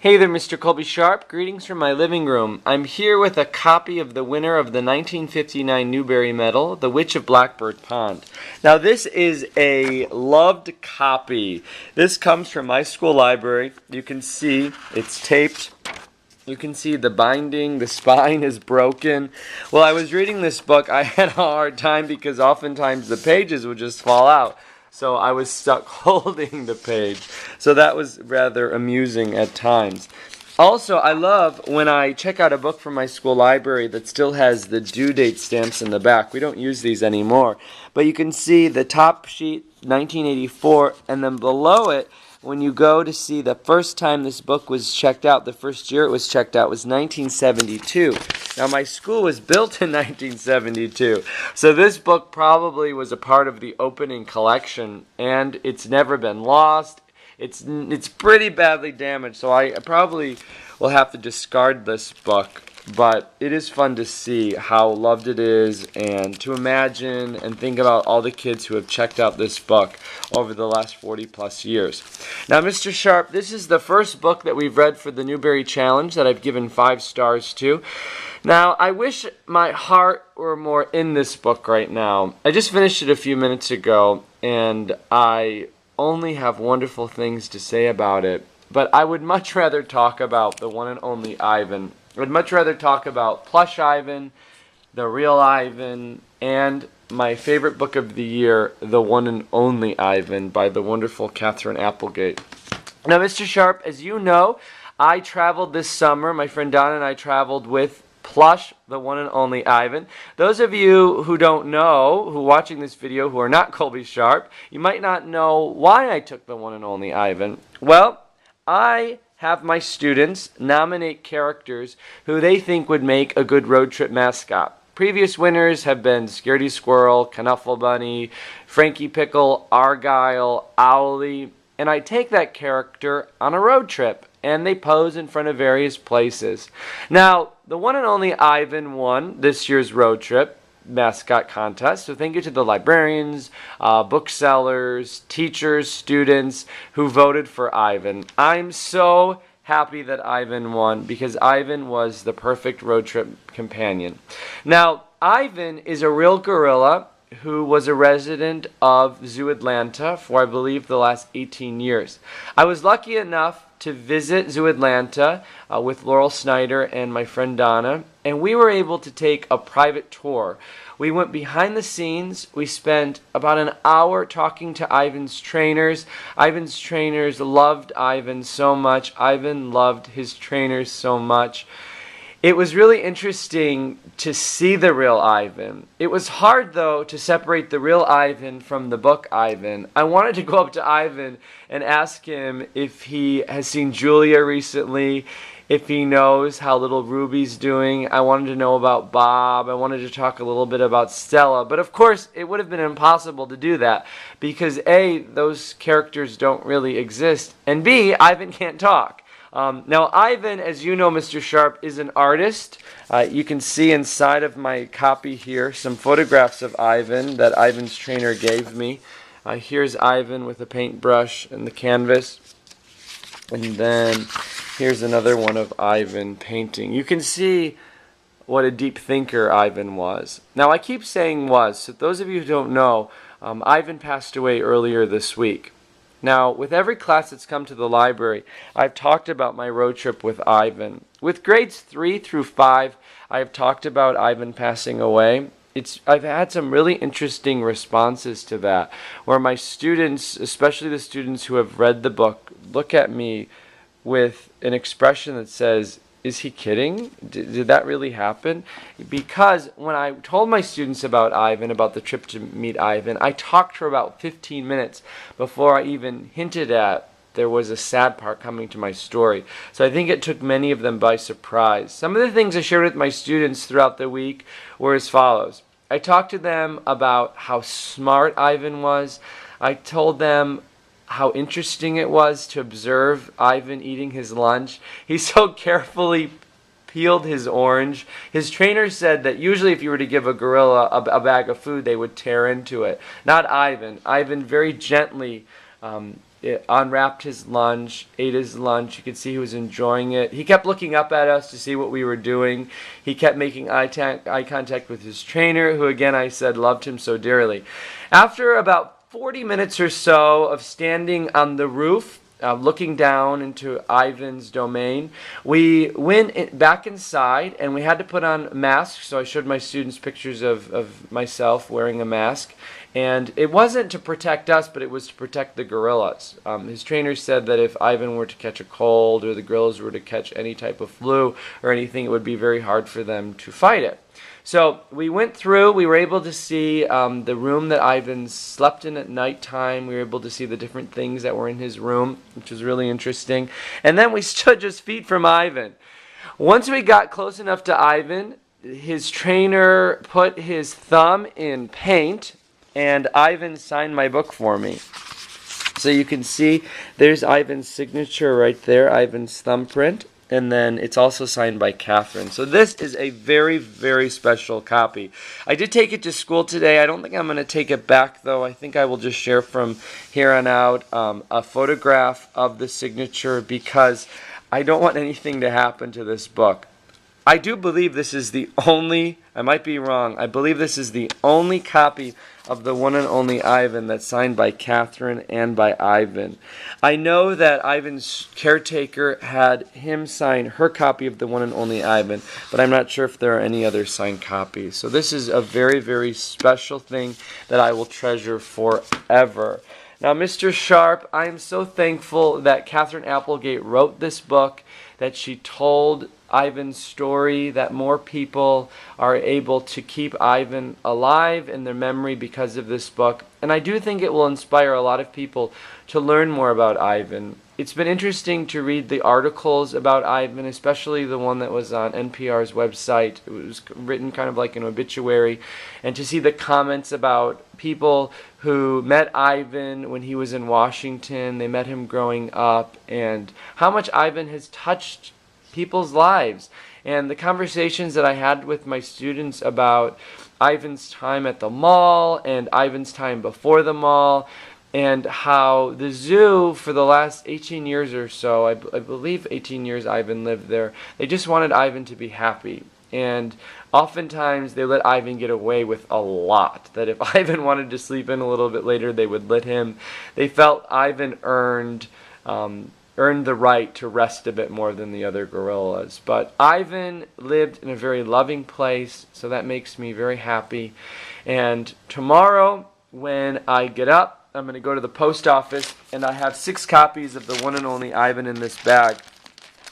Hey there, Mr. Colby Sharp. Greetings from my living room. I'm here with a copy of the winner of the 1959 Newbery Medal, The Witch of Blackbird Pond. Now, this is a loved copy. This comes from my school library. You can see it's taped. You can see the binding, the spine is broken. While I was reading this book, I had a hard time because oftentimes the pages would just fall out. So I was stuck holding the page. So that was rather amusing at times. Also, I love when I check out a book from my school library that still has the due date stamps in the back. We don't use these anymore. But you can see the top sheet, 1984, and then below it, when you go to see the first time this book was checked out, the first year it was checked out was 1972. Now, my school was built in 1972, so this book probably was a part of the opening collection, and it's never been lost. It's pretty badly damaged, so I probably will have to discard this book. But it is fun to see how loved it is and to imagine and think about all the kids who have checked out this book over the last 40 plus years. Now, Mr. Sharp, this is the first book that we've read for the Newbery Challenge that I've given 5 stars to. Now, I wish my heart were more in this book right now. I just finished it a few minutes ago, and I only have wonderful things to say about it. But I would much rather talk about the one and only Ivan. I'd much rather talk about Plush Ivan, the real Ivan, and my favorite book of the year, The One and Only Ivan by the wonderful Catherine Applegate. Now, Mr. Sharp, as you know, I traveled this summer. My friend Donna and I traveled with Plush, the one and only Ivan. Those of you who don't know, who are watching this video, who are not Colby Sharp, you might not know why I took the one and only Ivan. Well, I have my students nominate characters who they think would make a good road trip mascot. Previous winners have been Scaredy Squirrel, Knuffle Bunny, Frankie Pickle, Argyle, Owlie, and I take that character on a road trip, and they pose in front of various places. Now, the one and only Ivan won this year's road trip mascot contest. So thank you to the librarians, booksellers, teachers, students who voted for Ivan. I'm so happy that Ivan won because Ivan was the perfect road trip companion. Now, Ivan is a real gorilla who was a resident of Zoo Atlanta for, I believe, the last 18 years. I was lucky enough to visit Zoo Atlanta with Laurel Snyder and my friend Donna, and we were able to take a private tour. We went behind the scenes. We spent about an hour talking to Ivan's trainers. Ivan's trainers loved Ivan so much. Ivan loved his trainers so much. It was really interesting to see the real Ivan. It was hard, though, to separate the real Ivan from the book Ivan. I wanted to go up to Ivan and ask him if he has seen Julia recently, if he knows how little Ruby's doing. I wanted to know about Bob. I wanted to talk a little bit about Stella. But of course, it would have been impossible to do that because A, those characters don't really exist, and B, Ivan can't talk. Now, Ivan, as you know, Mr. Sharp, is an artist. You can see inside of my copy here some photographs of Ivan that Ivan's trainer gave me. Here's Ivan with a paintbrush and the canvas. And then here's another one of Ivan painting. You can see what a deep thinker Ivan was. Now, I keep saying was, so those of you who don't know, Ivan passed away earlier this week. Now, with every class that's come to the library, I've talked about my road trip with Ivan. With grades 3 through 5, I've talked about Ivan passing away. I've had some really interesting responses to that, where my students, especially the students who have read the book, look at me with an expression that says, "Is he kidding? Did that really happen?" Because when I told my students about Ivan, about the trip to meet Ivan, I talked for about 15 minutes before I even hinted at there was a sad part coming to my story. So I think it took many of them by surprise. Some of the things I shared with my students throughout the week were as follows. I talked to them about how smart Ivan was. I told them how interesting it was to observe Ivan eating his lunch. He so carefully peeled his orange. His trainer said that usually if you were to give a gorilla a bag of food, they would tear into it. Not Ivan. Ivan very gently unwrapped his lunch, ate his lunch. You could see he was enjoying it. He kept looking up at us to see what we were doing. He kept making eye contact with his trainer, who again I said loved him so dearly. After about 40 minutes or so of standing on the roof, looking down into Ivan's domain, we went back inside and we had to put on masks. So I showed my students pictures of myself wearing a mask. And it wasn't to protect us, but it was to protect the gorillas. His trainer said that if Ivan were to catch a cold or the gorillas were to catch any type of flu or anything, it would be very hard for them to fight it. So we went through, we were able to see the room that Ivan slept in at nighttime. We were able to see the different things that were in his room, which was really interesting. And then we stood just feet from Ivan. Once we got close enough to Ivan, his trainer put his thumb in paint, and Ivan signed my book for me. So you can see there's Ivan's signature right there, Ivan's thumbprint. And then it's also signed by Catherine. So this is a very, very special copy. I did take it to school today. I don't think I'm going to take it back, though. I think I will just share from here on out a photograph of the signature because I don't want anything to happen to this book. I do believe this is the only, I might be wrong, I believe this is the only copy of the one and only Ivan that's signed by Catherine and by Ivan. I know that Ivan's caretaker had him sign her copy of the one and only Ivan, but I'm not sure if there are any other signed copies. So this is a very, very special thing that I will treasure forever. Now, Mr. Sharp, I am so thankful that Catherine Applegate wrote this book, that she told Ivan's story, that more people are able to keep Ivan alive in their memory because of this book. And I do think it will inspire a lot of people to learn more about Ivan. It's been interesting to read the articles about Ivan, especially the one that was on NPR's website. It was written kind of like an obituary. And to see the comments about people who met Ivan when he was in Washington, they met him growing up, and how much Ivan has touched people's lives. And the conversations that I had with my students about Ivan's time at the mall and Ivan's time before the mall, and how the zoo for the last 18 years or so, I believe 18 years Ivan lived there, they just wanted Ivan to be happy. And oftentimes they let Ivan get away with a lot. That if Ivan wanted to sleep in a little bit later, they would let him. They felt Ivan earned the right to rest a bit more than the other gorillas. But Ivan lived in a very loving place, so that makes me very happy. And tomorrow, when I get up, I'm going to go to the post office, and I have 6 copies of the one and only Ivan in this bag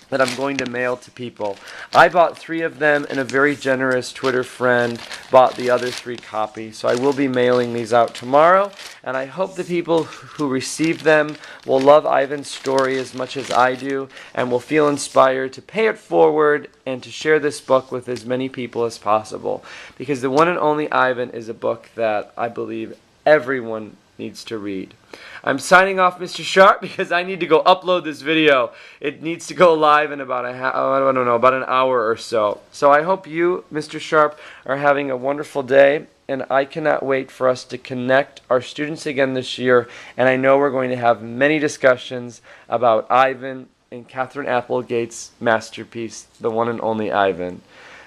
that I'm going to mail to people. I bought 3 of them, and a very generous Twitter friend bought the other 3 copies. So I will be mailing these out tomorrow, and I hope the people who receive them will love Ivan's story as much as I do, and will feel inspired to pay it forward and to share this book with as many people as possible. Because the one and only Ivan is a book that I believe everyone needs to read. I'm signing off, Mr. Sharp, because I need to go upload this video. It needs to go live in about about an hour or so. So I hope you, Mr. Sharp, are having a wonderful day, and I cannot wait for us to connect our students again this year, and I know we're going to have many discussions about Ivan and Catherine Applegate's masterpiece, The One and Only Ivan.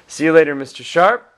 See you later, Mr. Sharp.